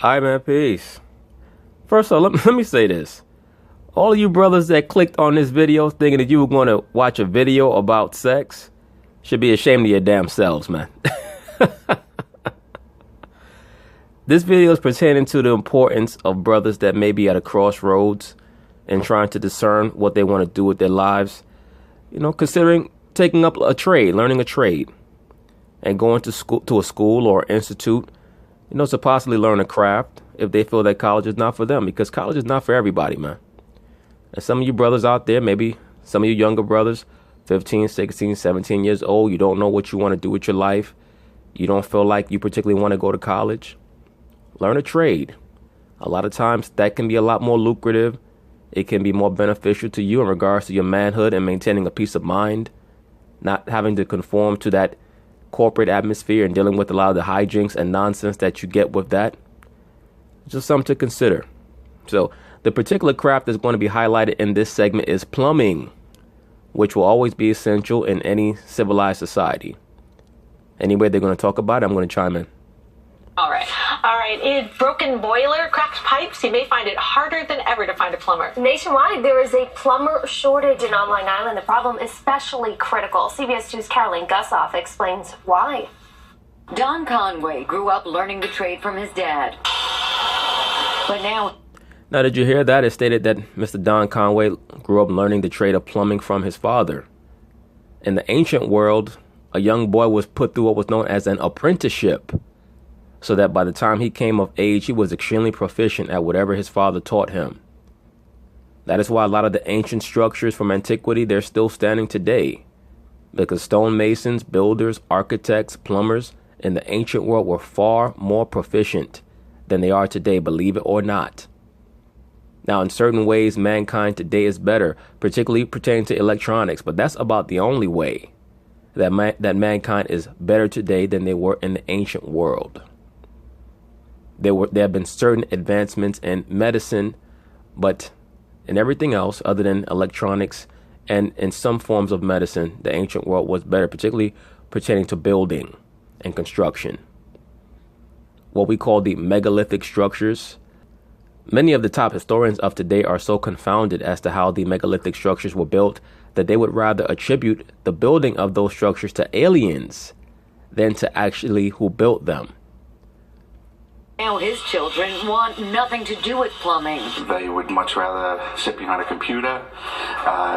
All right, man, peace. First of all, let me say this. All of you brothers that clicked on this video thinking that you were going to watch a video about sex should be ashamed of your damn selves, man. This video is pertaining to the importance of brothers that may be at a crossroads and trying to discern what they want to do with their lives. You know, considering taking up a trade, learning a trade, and going to a school or institute, you know, to possibly learn a craft if they feel that college is not for them, because college is not for everybody, man. And some of you brothers out there, maybe some of you younger brothers, 15, 16, 17 years old, you don't know what you want to do with your life. You don't feel like you particularly want to go to college. Learn a trade. A lot of times that can be a lot more lucrative. It can be more beneficial to you in regards to your manhood and maintaining a peace of mind, not having to conform to that corporate atmosphere and dealing with a lot of the hijinks and nonsense that you get with that. Just something to consider. So the particular craft that's going to be highlighted in this segment is plumbing, which will always be essential in any civilized society. Anyway, they're going to talk about it, I'm going to chime in. All right. In broken boiler, cracked pipes, you may find it harder than ever to find a plumber. Nationwide, there is a plumber shortage on Long Island. The problem is especially critical. CBS 2's Caroline Gussoff explains why. Don Conway grew up learning the trade from his dad. But now, did you hear that? It stated that Mr. Don Conway grew up learning the trade of plumbing from his father. In the ancient world, a young boy was put through what was known as an apprenticeship, so that by the time he came of age, he was extremely proficient at whatever his father taught him. That is why a lot of the ancient structures from antiquity, they're still standing today, because stonemasons, builders, architects, plumbers in the ancient world were far more proficient than they are today, believe it or not. Now, in certain ways, mankind today is better, particularly pertaining to electronics, but that's about the only way that mankind is better today than they were in the ancient world. There have been certain advancements in medicine, but in everything else other than electronics and in some forms of medicine, the ancient world was better, particularly pertaining to building and construction. What we call the megalithic structures. Many of the top historians of today are so confounded as to how the megalithic structures were built that they would rather attribute the building of those structures to aliens than to actually who built them. now his children want nothing to do with plumbing. They would much rather sit behind a computer,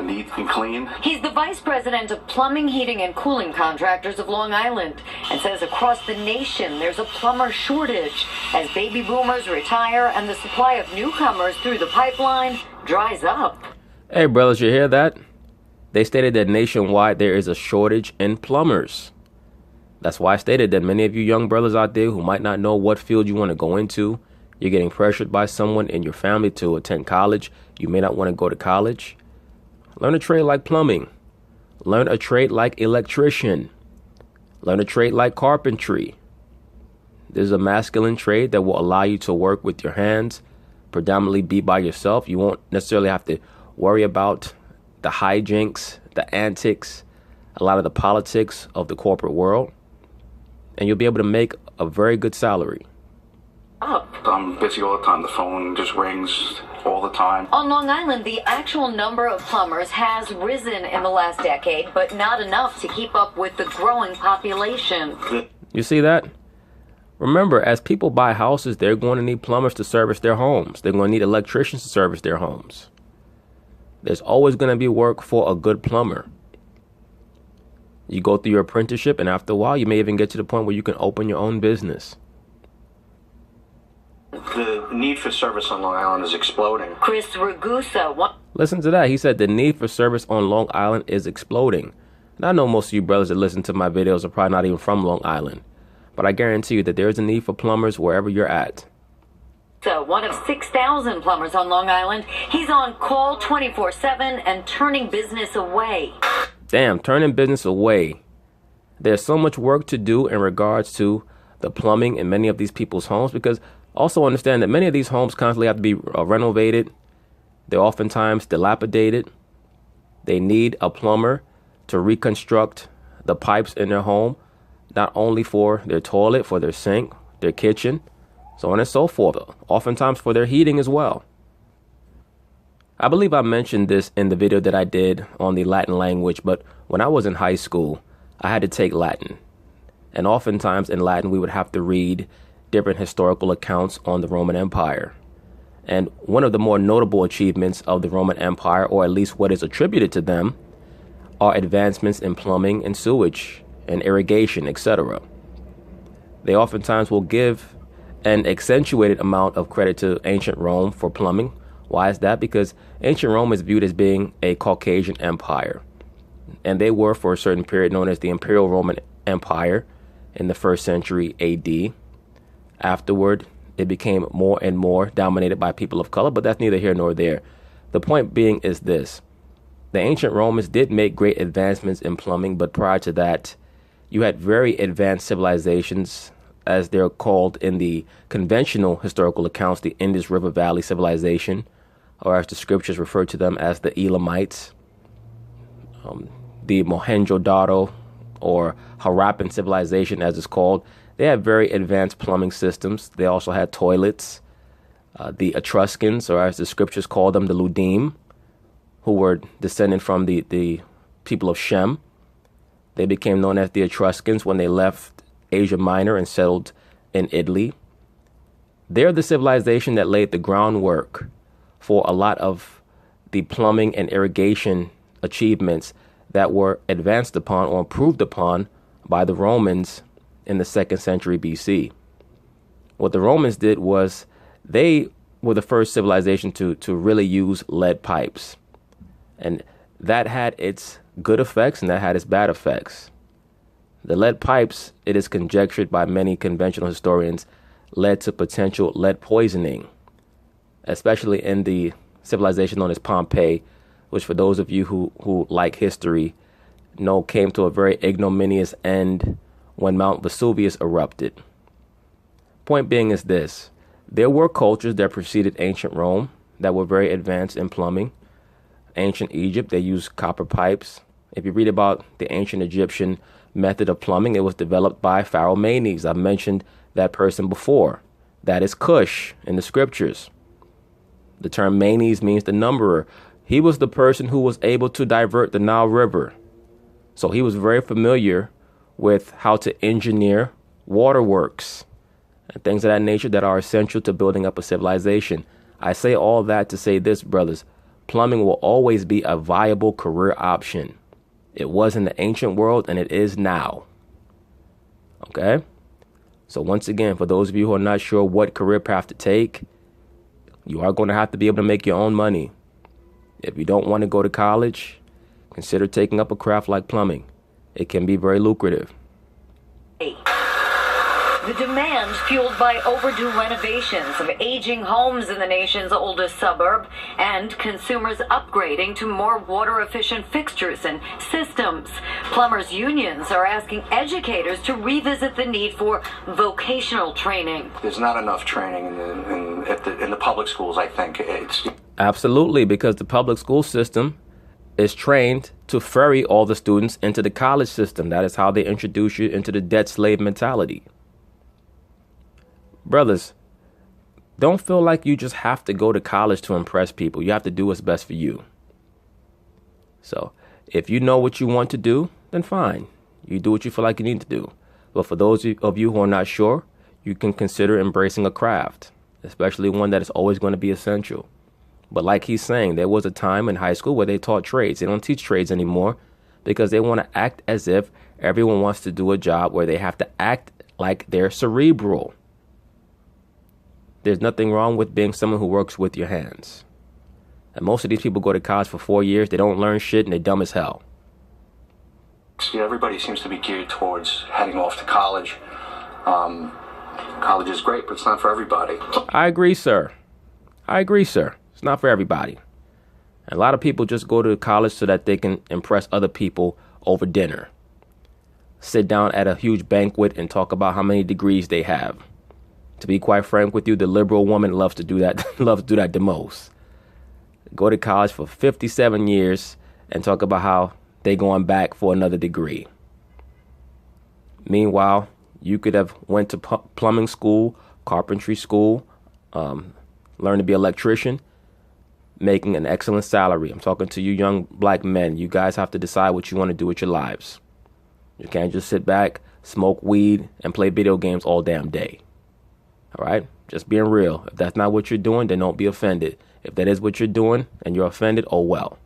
neat and clean. He's the vice president of Plumbing, Heating, and Cooling Contractors of Long Island and says across the nation there's a plumber shortage as baby boomers retire and the supply of newcomers through the pipeline dries up. Hey, brothers, you hear that? They stated that nationwide there is a shortage in plumbers. That's why I stated that many of you young brothers out there who might not know what field you want to go into, you're getting pressured by someone in your family to attend college. You may not want to go to college. Learn a trade like plumbing. Learn a trade like electrician. Learn a trade like carpentry. This is a masculine trade that will allow you to work with your hands, predominantly be by yourself. You won't necessarily have to worry about the hijinks, the antics, a lot of the politics of the corporate world. And you'll be able to make a very good salary. I'm busy all the time. The phone just rings all the time. On Long Island, the actual number of plumbers has risen in the last decade, but not enough to keep up with the growing population. You see that? Remember, as people buy houses, they're going to need plumbers to service their homes. They're going to need electricians to service their homes. There's always going to be work for a good plumber. You go through your apprenticeship, and after a while, you may even get to the point where you can open your own business. The need for service on Long Island is exploding. Chris Ragusa. Listen to that. He said the need for service on Long Island is exploding. And I know most of you brothers that listen to my videos are probably not even from Long Island. But I guarantee you that there is a need for plumbers wherever you're at. So one of 6,000 plumbers on Long Island. He's on call 24/7 and turning business away. Damn, turning business away. There's so much work to do in regards to the plumbing in many of these people's homes, because also understand that many of these homes constantly have to be renovated. They're oftentimes dilapidated. They need a plumber to reconstruct the pipes in their home, not only for their toilet, for their sink, their kitchen, so on and so forth, oftentimes for their heating as well. I believe I mentioned this in the video that I did on the Latin language, but when I was in high school, I had to take Latin. And oftentimes in Latin, we would have to read different historical accounts on the Roman Empire. And one of the more notable achievements of the Roman Empire, or at least what is attributed to them, are advancements in plumbing and sewage and irrigation, etc. They oftentimes will give an accentuated amount of credit to ancient Rome for plumbing. Why is that? Because ancient Rome is viewed as being a Caucasian empire. And they were, for a certain period, known as the Imperial Roman Empire in the 1st century AD. Afterward, it became more and more dominated by people of color, but that's neither here nor there. The point being is this. The ancient Romans did make great advancements in plumbing, but prior to that, you had very advanced civilizations, as they're called in the conventional historical accounts, the Indus River Valley civilization, or as the scriptures refer to them as the Elamites, the Mohenjo-Daro, or Harappan civilization, as it's called. They had very advanced plumbing systems. They also had toilets. The Etruscans, or as the scriptures call them, the Ludim, who were descended from the people of Shem. They became known as the Etruscans when they left Asia Minor and settled in Italy. They're the civilization that laid the groundwork for a lot of the plumbing and irrigation achievements that were advanced upon or improved upon by the Romans in the 2nd century BC. What the Romans did was they were the first civilization to really use lead pipes. And that had its good effects and that had its bad effects. The lead pipes, it is conjectured by many conventional historians, led to potential lead poisoning, especially in the civilization known as Pompeii, which for those of you who like history know came to a very ignominious end when Mount Vesuvius erupted. Point being is this. There were cultures that preceded ancient Rome that were very advanced in plumbing. Ancient Egypt, they used copper pipes. If you read about the ancient Egyptian method of plumbing, it was developed by Pharaoh Menes. I've mentioned that person before. That is Cush in the scriptures. The term Menes means the numberer. He was the person who was able to divert the Nile River. So he was very familiar with how to engineer waterworks and things of that nature that are essential to building up a civilization. I say all that to say this, brothers. Plumbing will always be a viable career option. It was in the ancient world and it is now. Okay? So once again, for those of you who are not sure what career path to take, you are going to have to be able to make your own money. If you don't want to go to college, consider taking up a craft like plumbing. It can be very lucrative. The demand fueled by overdue renovations of aging homes in the nation's oldest suburb and consumers upgrading to more water-efficient fixtures and systems. Plumbers' unions are asking educators to revisit the need for vocational training. There's not enough training in the public schools, I think. Absolutely, because the public school system is trained to ferry all the students into the college system. That is how they introduce you into the debt slave mentality. Brothers, don't feel like you just have to go to college to impress people. You have to do what's best for you. So if you know what you want to do, then fine. You do what you feel like you need to do. But for those of you who are not sure, you can consider embracing a craft, especially one that is always going to be essential. But like he's saying, there was a time in high school where they taught trades. They don't teach trades anymore because they want to act as if everyone wants to do a job where they have to act like they're cerebral. There's nothing wrong with being someone who works with your hands. And most of these people go to college for 4 years. They don't learn shit and they're dumb as hell. See, everybody seems to be geared towards heading off to college. College is great, but it's not for everybody. I agree, sir. It's not for everybody. And a lot of people just go to college so that they can impress other people over dinner. Sit down at a huge banquet and talk about how many degrees they have. To be quite frank with you, the liberal woman loves to do that the most. Go to college for 57 years and talk about how they going back for another degree. Meanwhile, you could have went to plumbing school carpentry school, learn to be an electrician, making an excellent salary. I'm talking to you young black men. You guys have to decide what you want to do with your lives. You can't just sit back, smoke weed, and play video games all damn day. All right? Just being real. If that's not what you're doing, then don't be offended. If that is what you're doing and you're offended, oh well.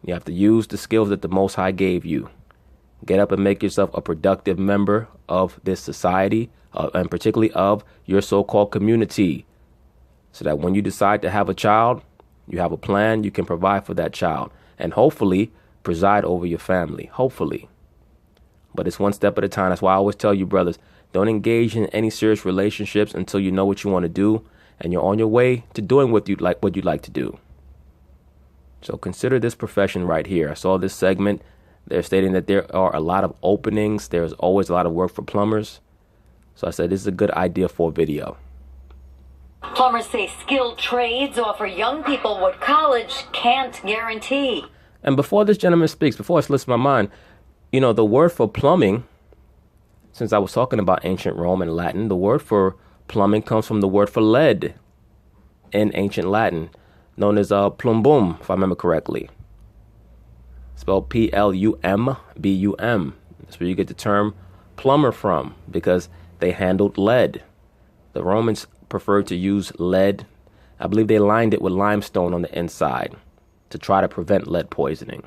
You have to use the skills that the Most High gave you. Get up and make yourself a productive member of this society, and particularly of your so-called community, so that when you decide to have a child, you have a plan, you can provide for that child, and hopefully preside over your family. Hopefully. But it's one step at a time. That's why I always tell you, brothers, don't engage in any serious relationships until you know what you want to do and you're on your way to doing what you'd like to do. So consider this profession right here. I saw this segment. They're stating that there are a lot of openings. There's always a lot of work for plumbers. So I said this is a good idea for a video. Plumbers say skilled trades offer young people what college can't guarantee. And before this gentleman speaks, before it slips my mind, you know, the word for plumbing, since I was talking about ancient Rome and Latin, the word for plumbing comes from the word for lead in ancient Latin, known as plumbum, if I remember correctly. Spelled Plumbum. That's where you get the term plumber from, because they handled lead. The Romans preferred to use lead. I believe they lined it with limestone on the inside to try to prevent lead poisoning.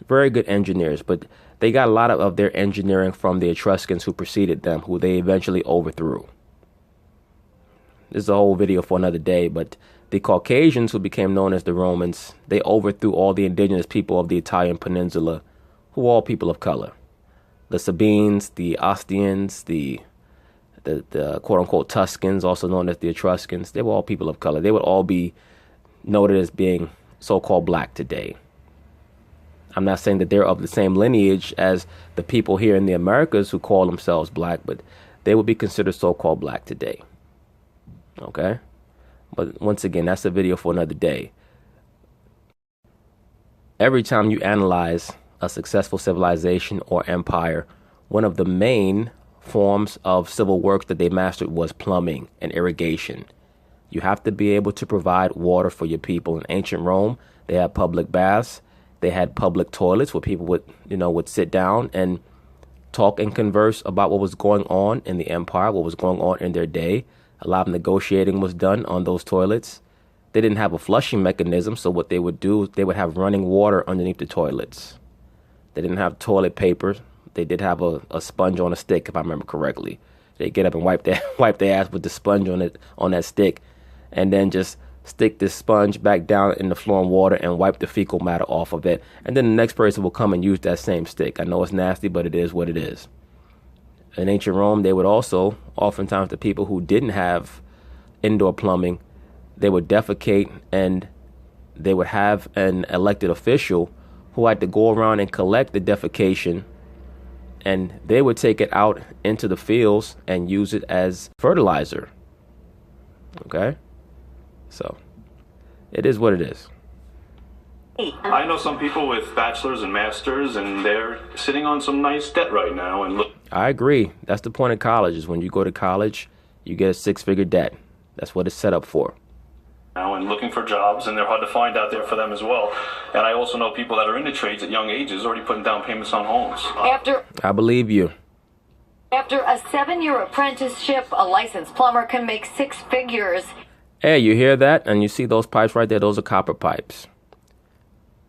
Very good engineers, but they got a lot of their engineering from the Etruscans who preceded them, who they eventually overthrew. This is a whole video for another day, but the Caucasians, who became known as the Romans, they overthrew all the indigenous people of the Italian peninsula, who were all people of color. The Sabines, the Ostians, the quote-unquote Tuscans, also known as the Etruscans, they were all people of color. They would all be noted as being so-called black today. I'm not saying that they're of the same lineage as the people here in the Americas who call themselves black, but they would be considered so-called black today. Okay? But once again, that's a video for another day. Every time you analyze a successful civilization or empire, one of the main forms of civil work that they mastered was plumbing and irrigation. You have to be able to provide water for your people. In ancient Rome, they had public baths. They had public toilets where people would sit down and talk and converse about what was going on in the empire, what was going on in their day. A lot of negotiating was done on those toilets. They didn't have a flushing mechanism, so what they would do, they would have running water underneath the toilets. They didn't have toilet paper. They did have a sponge on a stick, if I remember correctly. They get up and wipe their ass with the sponge on that stick, and then just stick this sponge back down in the flowing water and wipe the fecal matter off of it. And then the next person will come and use that same stick. I know it's nasty, but it is what it is. In ancient Rome, they would also, oftentimes the people who didn't have indoor plumbing, they would defecate, and they would have an elected official who had to go around and collect the defecation, and they would take it out into the fields and use it as fertilizer. Okay? So, it is what it is. I know some people with bachelors and masters, and they're sitting on some nice debt right now. And look, I agree. That's the point of college, is when you go to college, you get a six-figure debt. That's what it's set up for. Now and looking for jobs, and they're hard to find out there for them as well. And I also know people that are in the trades at young ages already putting down payments on homes. I believe you. After a 7-year apprenticeship, a licensed plumber can make 6 figures. Hey, you hear that? And you see those pipes right there? Those are copper pipes.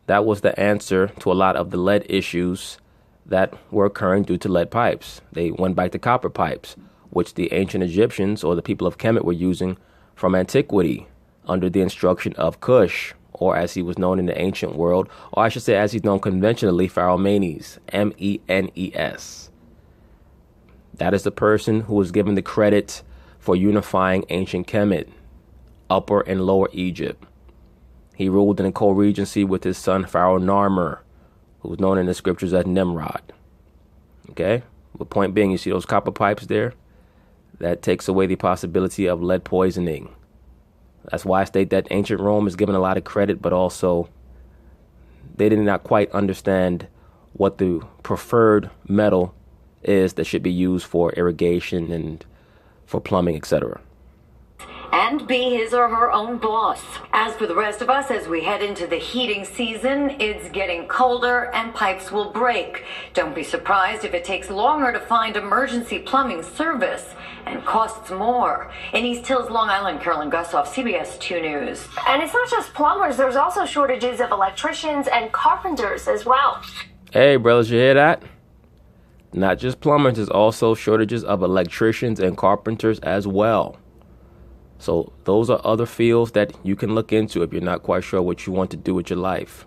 That was the answer to a lot of the lead issues that were occurring due to lead pipes. They went back to copper pipes, which the ancient Egyptians or the people of Kemet were using from antiquity under the instruction of Cush, or as he was known in the ancient world, or I should say as he's known conventionally, Pharaoh Menes, Menes. That is the person who was given the credit for unifying ancient Kemet, Upper and Lower Egypt. He ruled in a co-regency with his son Pharaoh Narmer, who was known in the scriptures as Nimrod. Okay? The point being, you see those copper pipes there? That takes away the possibility of lead poisoning. That's why I state that ancient Rome is given a lot of credit, but also they did not quite understand what the preferred metal is that should be used for irrigation and for plumbing, etc. And be his or her own boss. As for the rest of us, as we head into the heating season, it's getting colder and pipes will break. Don't be surprised if it takes longer to find emergency plumbing service and costs more. In East Hills, Long Island, Carolyn Gussoff, CBS 2 News. And it's not just plumbers, there's also shortages of electricians and carpenters as well. Hey, brothers, you hear that? Not just plumbers, there's also shortages of electricians and carpenters as well. So those are other fields that you can look into if you're not quite sure what you want to do with your life.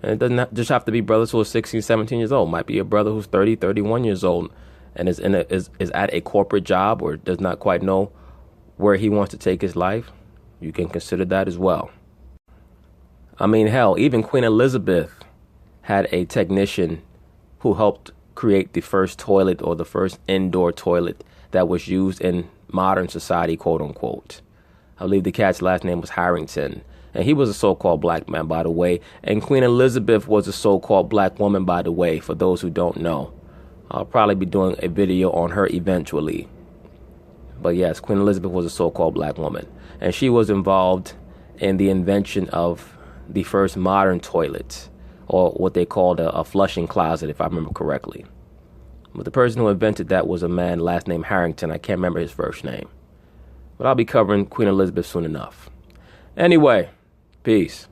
And it doesn't just have to be brothers who are 16, 17 years old. It might be a brother who's 30, 31 years old and is at a corporate job or does not quite know where he wants to take his life. You can consider that as well. I mean, hell, even Queen Elizabeth had a technician who helped create the first toilet or the first indoor toilet that was used in modern society, quote unquote. I believe the cat's last name was Harrington. And he was a so-called black man, by the way. And Queen Elizabeth was a so-called black woman, by the way, for those who don't know. I'll probably be doing a video on her eventually. But yes, Queen Elizabeth was a so-called black woman. And she was involved in the invention of the first modern toilet, or what they called a flushing closet, if I remember correctly. But the person who invented that was a man last name Harrington. I can't remember his first name. But I'll be covering Queen Elizabeth soon enough. Anyway, peace.